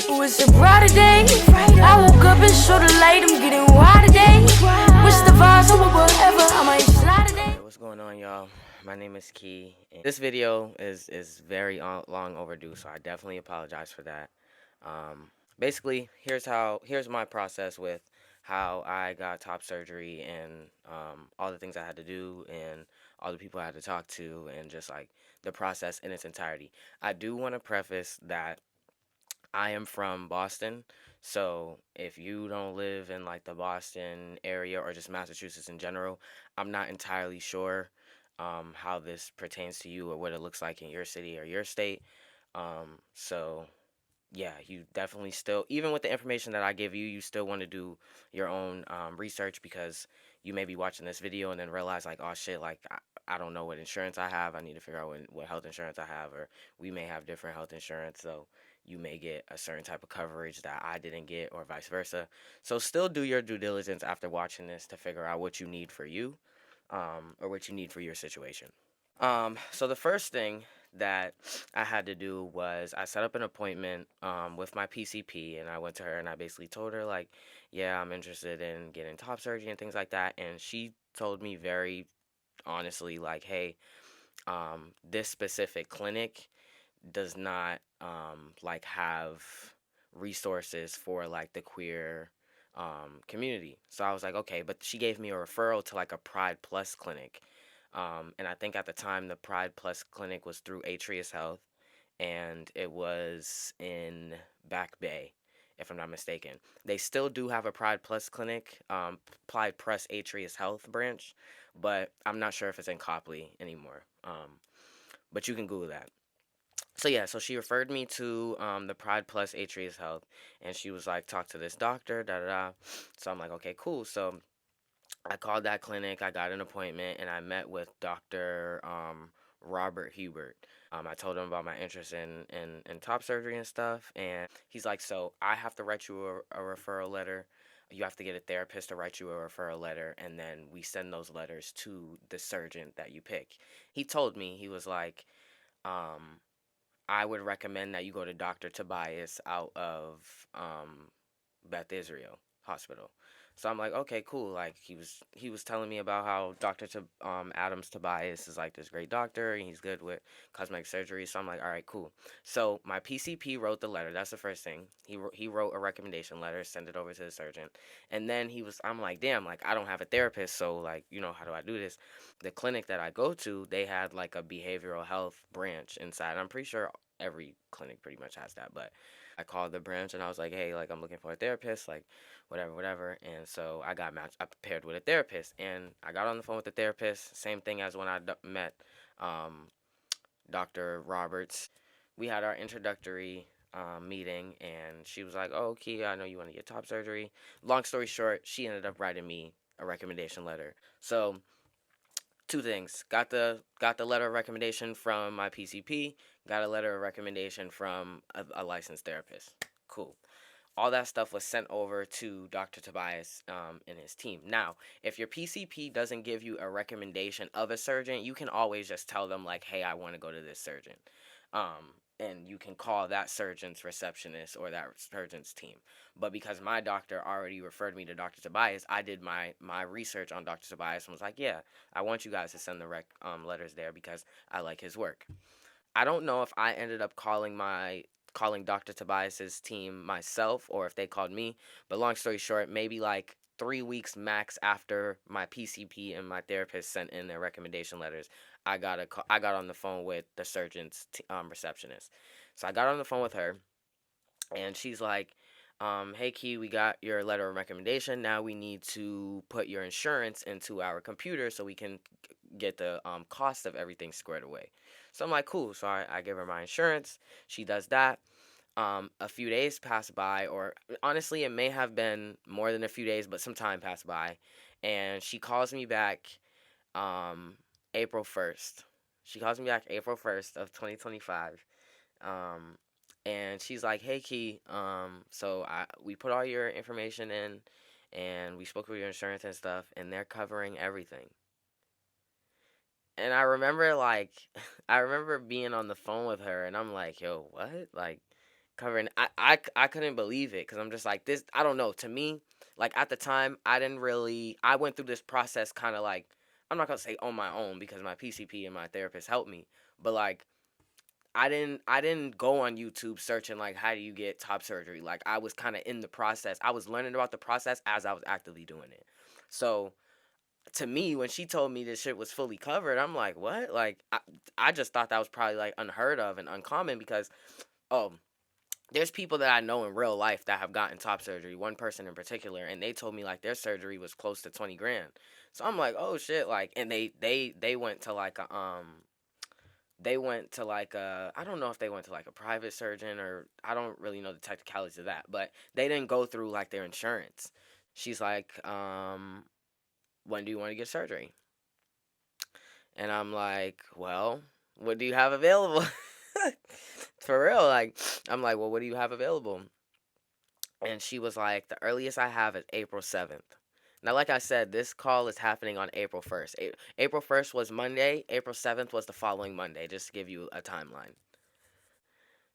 Ooh, it's a brighter day. I woke up and saw the light. I'm getting wild today. Wish the vibes over whatever. I might slide today. Hey, what's going on, y'all? My name is Key. And this video is very long overdue, so I definitely apologize for that. Um, Basically, here's my process with how I got top surgery and all the things I had to do and all the people I had to talk to and just like the process in its entirety. I do want to preface that I am from Boston, so if you don't live in like the Boston area or just Massachusetts in general, I'm not entirely sure how this pertains to you or what it looks like in your city or your state. So yeah, you definitely still, even with the information that I give you, you still want to do your own research because you may be watching this video and then realize like, oh shit, like I don't know what insurance I have. I need to figure out what health insurance I have, or we may have different health insurance, so you may get a certain type of coverage that I didn't get, or vice versa. So still do your due diligence after watching this to figure out what you need for you, or what you need for your situation. So the first thing that I had to do was I set up an appointment with my PCP, and I went to her and I basically told her like, yeah, I'm interested in getting top surgery and things like that, and she told me very honestly like, hey, this specific clinic does not like have resources for like the queer community. So I was like, okay, but she gave me a referral to like a Pride Plus clinic. And I think at the time the Pride Plus clinic was through Atrius Health, and it was in Back Bay, if I'm not mistaken. They still do have a Pride Plus clinic, Pride Plus Atrius Health branch, but I'm not sure if it's in Copley anymore. But you can Google that. So yeah, so she referred me to the Pride Plus Atrius Health, and she was like, talk to this doctor, da da da. So I'm like, okay, cool. So I called that clinic, I got an appointment, and I met with Dr. Robert Hubert. I told him about my interest in top surgery and stuff, and he's like, so I have to write you a referral letter. You have to get a therapist to write you a referral letter, and then we send those letters to the surgeon that you pick. He told me, he was like, I would recommend that you go to Dr. Tobias out of Beth Israel Hospital. So I'm like, okay, cool. Like he was telling me about how Adams Tobias is like this great doctor and he's good with cosmetic surgery. So I'm like, all right, cool. So my PCP wrote the letter. That's the first thing. He wrote a recommendation letter, sent it over to the surgeon, and then I'm like, damn, like I don't have a therapist, so like how do I do this? The clinic that I go to, they had like a behavioral health branch inside. I'm pretty sure every clinic pretty much has that, but I called the branch and I was like, hey, like I'm looking for a therapist, like whatever. And so I got matched, I prepared with a therapist, and I got on the phone with the therapist. Same thing as when I met um, Dr. Roberts. We had our introductory meeting, and she was like, oh, Kia, I know you want to get top surgery. Long story short, she ended up writing me a recommendation letter. So two things: got the letter of recommendation from my PCP, got a letter of recommendation from a licensed therapist. Cool. All that stuff was sent over to Dr. Tobias and his team. Now, if your PCP doesn't give you a recommendation of a surgeon, you can always just tell them like, hey, I want to go to this surgeon. And you can call that surgeon's receptionist or that surgeon's team. But because my doctor already referred me to Dr. Tobias, I did my research on Dr. Tobias and was like, yeah, I want you guys to send the letters there because I like his work. I don't know if I ended up calling Dr. Tobias's team myself or if they called me, but long story short, maybe like 3 weeks max after my PCP and my therapist sent in their recommendation letters, I got on the phone with the surgeon's receptionist. So I got on the phone with her, and she's like, hey Key, we got your letter of recommendation. Now we need to put your insurance into our computer so we can get the cost of everything squared away. So I'm like, cool. So I give her my insurance. She does that. A few days pass by, or honestly, it may have been more than a few days, but some time passed by, and she calls me back um, April 1st. She calls me back April 1st of 2025. Um, and she's like, "Hey Key, so we put all your information in, and we spoke with your insurance and stuff, and they're covering everything." And I remember like, I remember being on the phone with her, and I'm like, "Yo, what? Like, covering. I couldn't believe it because I'm just like this. I don't know. To me, like at the time, I didn't really. I went through this process kind of like, I'm not gonna say on my own because my PCP and my therapist helped me, but like I didn't go on YouTube searching like how do you get top surgery. Like I was kind of in the process. I was learning about the process as I was actively doing it. So to me, when she told me this shit was fully covered, I'm like, what? Like I just thought that was probably like unheard of and uncommon because oh, there's people that I know in real life that have gotten top surgery. One person in particular, and they told me like their surgery was close to 20 grand. So I'm like, oh shit, like, and they went to like a they went to like a, I don't know if they went to like a private surgeon or I don't really know the technicalities of that, but they didn't go through like their insurance. She's like, when do you want to get surgery? And I'm like, well, what do you have available? For real, like, I'm like, well, what do you have available? And she was like, the earliest I have is April 7th. Now, like I said, this call is happening on April 1st. April 1st was Monday. April 7th was the following Monday, just to give you a timeline.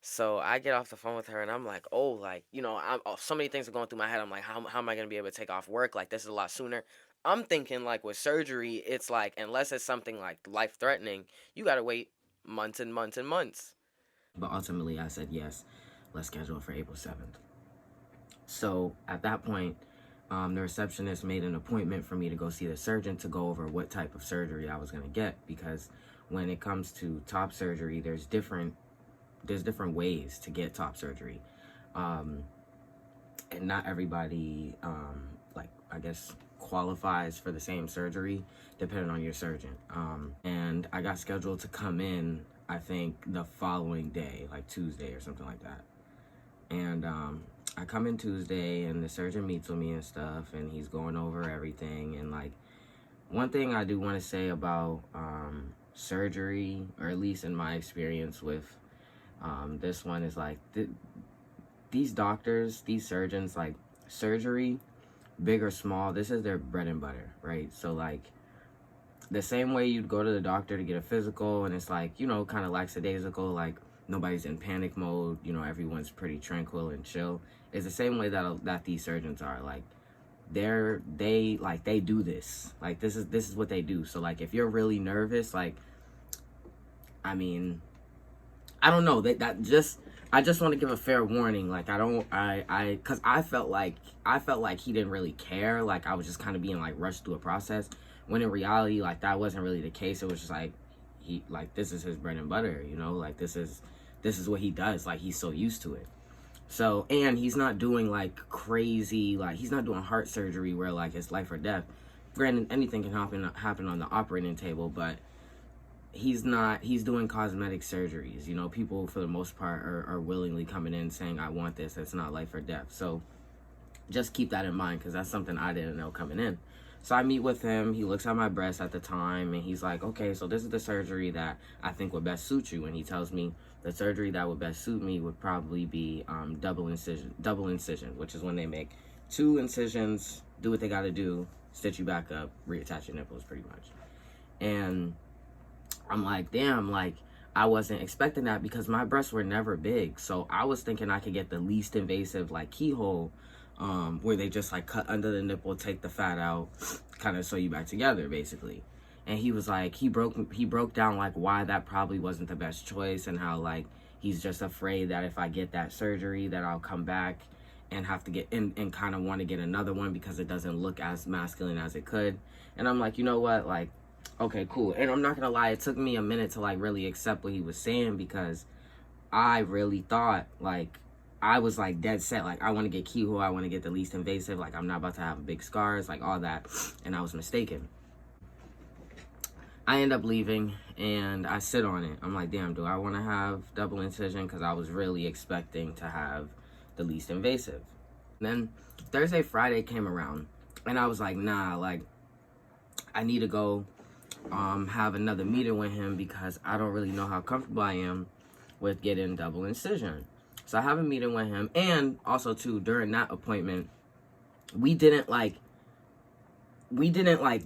So I get off the phone with her and I'm like, oh, like, so many things are going through my head. I'm like, how am I going to be able to take off work? Like, this is a lot sooner. I'm thinking, like, with surgery, it's like, unless it's something like life threatening, you got to wait months and months and months. But ultimately, I said, yes, let's schedule it for April 7th. So at that point, the receptionist made an appointment for me to go see the surgeon to go over what type of surgery I was going to get, because when it comes to top surgery, there's different ways to get top surgery, and not everybody like, I guess, qualifies for the same surgery depending on your surgeon. And I got scheduled to come in, I think the following day, like Tuesday or something like that. And I come in Tuesday and the surgeon meets with me and stuff, and he's going over everything. And like, one thing I do want to say about surgery, or at least in my experience with this one, is like these doctors, these surgeons, like, surgery, big or small, this is their bread and butter, right? So like, the same way you'd go to the doctor to get a physical and it's like, kind of lackadaisical, like nobody's in panic mode, everyone's pretty tranquil and chill, is the same way that these surgeons are. Like, they do this, like, this is what they do. So like, if you're really nervous, like, I mean, I don't know, I just want to give a fair warning. Like, because I felt like he didn't really care. Like, I was just kind of being like rushed through a process, when in reality, like, that wasn't really the case. It was just like, this is his bread and butter, like, this is what he does. Like, he's so used to it. So, and he's not doing like crazy, like, he's not doing heart surgery where like it's life or death. Granted, anything can happen on the operating table, but he's doing cosmetic surgeries. People for the most part are willingly coming in saying, I want this. It's not life or death. So just keep that in mind, because that's something I didn't know coming in. So I meet with him. He looks at my breast at the time, and he's like, okay, so this is the surgery that I think would best suit you. And he tells me the surgery that would best suit me would probably be double incision, which is when they make 2 incisions, do what they got to do, stitch you back up, reattach your nipples, pretty much. And I'm like, damn, like, I wasn't expecting that, because my breasts were never big. So I was thinking I could get the least invasive, like, keyhole, where they just like cut under the nipple, take the fat out, kind of sew you back together, basically. And he was like, he broke down like why that probably wasn't the best choice, and how like he's just afraid that if I get that surgery that I'll come back and have to get and kind of want to get another one because it doesn't look as masculine as it could. And I'm like, you know what, like, okay, cool. And I'm not gonna lie, it took me a minute to like really accept what he was saying, because I really thought, like, I was like dead set, like, I want to get keyhole, I want to get the least invasive, like, I'm not about to have big scars, like, all that. And I was mistaken. I end up leaving and I sit on it. I'm like, damn, do I want to have double incision? Because I was really expecting to have the least invasive. And then Thursday, Friday came around, and I was like, nah, like, I need to go have another meeting with him, because I don't really know how comfortable I am with getting double incision. So I have a meeting with him, and also too, during that appointment, we didn't like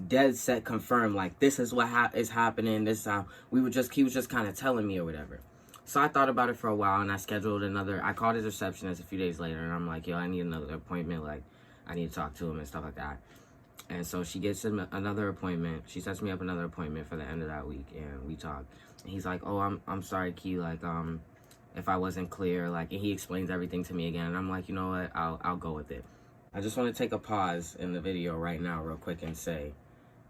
dead set confirm like this is what is happening, this is how he was just kind of telling me or whatever. So I thought about it for a while, and I scheduled I called his receptionist a few days later, and I'm like, yo, I need another appointment. Like, I need to talk to him and stuff like that. And so she gets him another appointment. She sets me up another appointment for the end of that week, and we talk. And he's like, oh, I'm sorry, Key, like, if I wasn't clear, like, and he explains everything to me again. And I'm like, you know what, I'll go with it. I just want to take a pause in the video right now real quick and say,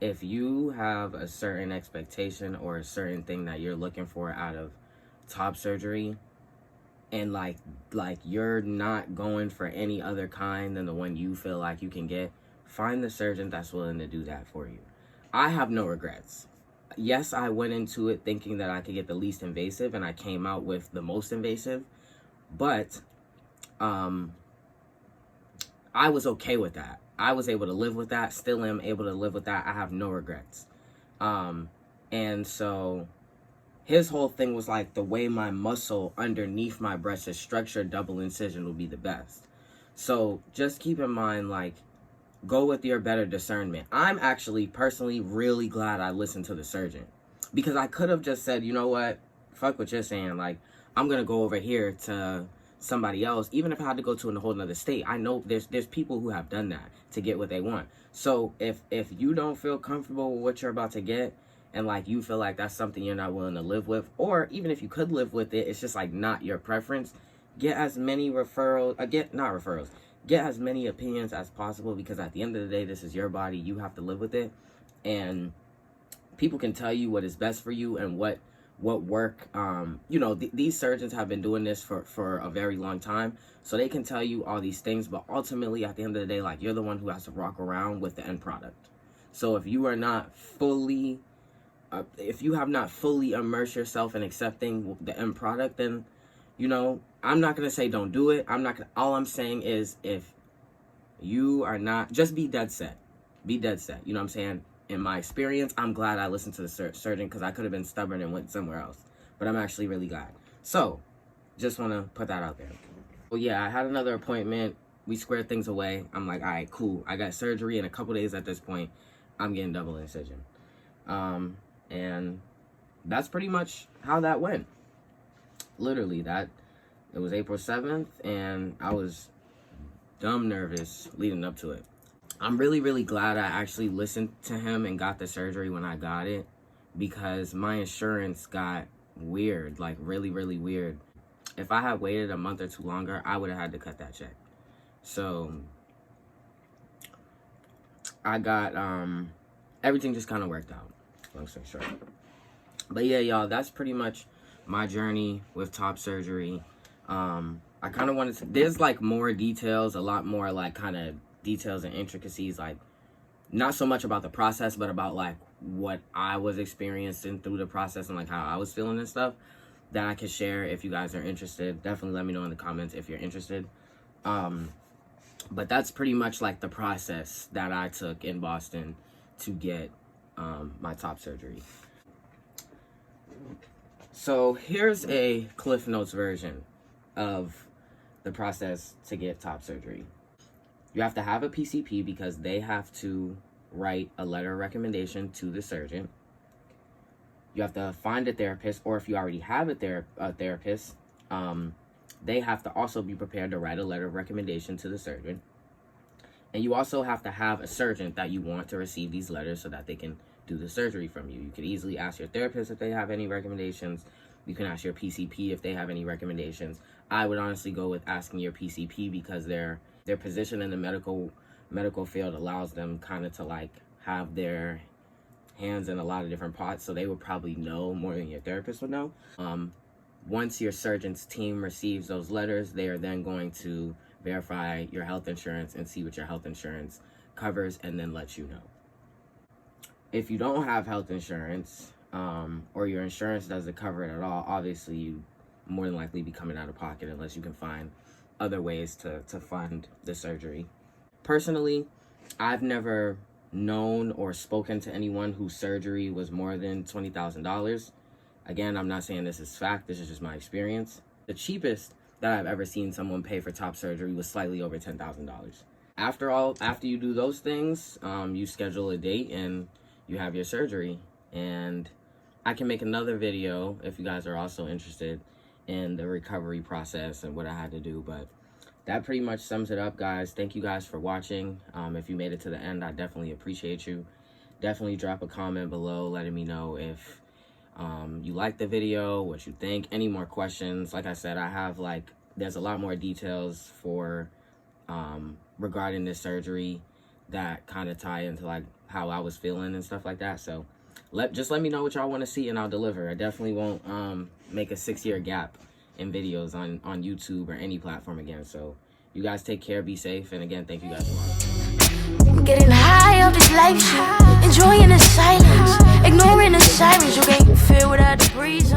if you have a certain expectation or a certain thing that you're looking for out of top surgery, and like you're not going for any other kind than the one you feel like you can get, find the surgeon that's willing to do that for you. I have no regrets. Yes, I went into it thinking that I could get the least invasive, and I came out with the most invasive, but I was okay with that. I was able to live with that, still am able to live with that. I have no regrets. And so his whole thing was like, the way my muscle underneath my breast is structured, double incision will be the best. So just keep in mind, like, go with your better discernment. I'm actually personally really glad I listened to the surgeon, because I could have just said, you know what, fuck what you're saying. Like, I'm going to go over here to somebody else, even if I had to go to a whole nother state. I know there's people who have done that to get what they want. So if you don't feel comfortable with what you're about to get, and like you feel like that's something you're not willing to live with, or even if you could live with it, it's just like not your preference, get as many get as many opinions as possible, because at the end of the day, this is your body. You have to live with it, and people can tell you what is best for you and what work. You know, these surgeons have been doing this for a very long time, so they can tell you all these things, but ultimately at the end of the day, like, you're the one who has to rock around with the end product. So if you are not fully if you have not fully immersed yourself in accepting the end product, then, you know, I'm not going to say don't do it. All I'm saying is, if you are not, just be dead set. Be dead set. You know what I'm saying? In my experience, I'm glad I listened to the surgeon, because I could have been stubborn and went somewhere else. But I'm actually really glad. So, just want to put that out there. Well, yeah, I had another appointment. We squared things away. I'm like, all right, cool. I got surgery in a couple days at this point. I'm getting double incision. And that's pretty much how that went. Literally, it was April 7th, and I was dumb nervous leading up to it. I'm really, really glad I actually listened to him and got the surgery when I got it, because my insurance got weird, like really, really weird. If I had waited a month or two longer, I would have had to cut that check. So I got, everything just kind of worked out, long story short. But yeah, y'all, that's pretty much my journey with top surgery. I kind of wanted to, there's like more details, a lot more like kind of details and intricacies, like not so much about the process, but about like what I was experiencing through the process and like how I was feeling and stuff, that I could share if you guys are interested. Definitely let me know in the comments if you're interested. But that's pretty much like the process that I took in Boston to get my top surgery. So here's a Cliff Notes version of the process to get top surgery. You have to have a PCP, because they have to write a letter of recommendation to the surgeon. You have to find a therapist, or if you already have a therapist, they have to also be prepared to write a letter of recommendation to the surgeon. And you also have to have a surgeon that you want to receive these letters so that they can do the surgery from you. You could easily ask your therapist if they have any recommendations. You can ask your PCP if they have any recommendations. I would honestly go with asking your PCP, because their position in the medical field allows them kind of to like have their hands in a lot of different pots, so they would probably know more than your therapist would know. Once your surgeon's team receives those letters, they are then going to verify your health insurance and see what your health insurance covers, and then let you know. If you don't have health insurance, or your insurance doesn't cover it at all, obviously you more than likely be coming out of pocket, unless you can find other ways to fund the surgery. Personally, I've never known or spoken to anyone whose surgery was more than $20,000. Again, I'm not saying this is fact, this is just my experience. The cheapest that I've ever seen someone pay for top surgery was slightly over $10,000. After you do those things, you schedule a date and you have your surgery. And I can make another video if you guys are also interested in the recovery process and what I had to do. But that pretty much sums it up, guys. Thank you guys for watching. If you made it to the end, I definitely appreciate you. Definitely drop a comment below letting me know if you like the video, what you think, any more questions. Like I said, I have there's a lot more details for regarding this surgery that kind of tie into how I was feeling and stuff like that. So just let me know what y'all want to see and I'll deliver. I definitely won't make a 6-year gap in videos on YouTube or any platform again. So you guys take care, be safe, and again, thank you guys so much. I'm getting high off this life shit, enjoying the silence, ignoring the sirens. You can't feel without the breeze.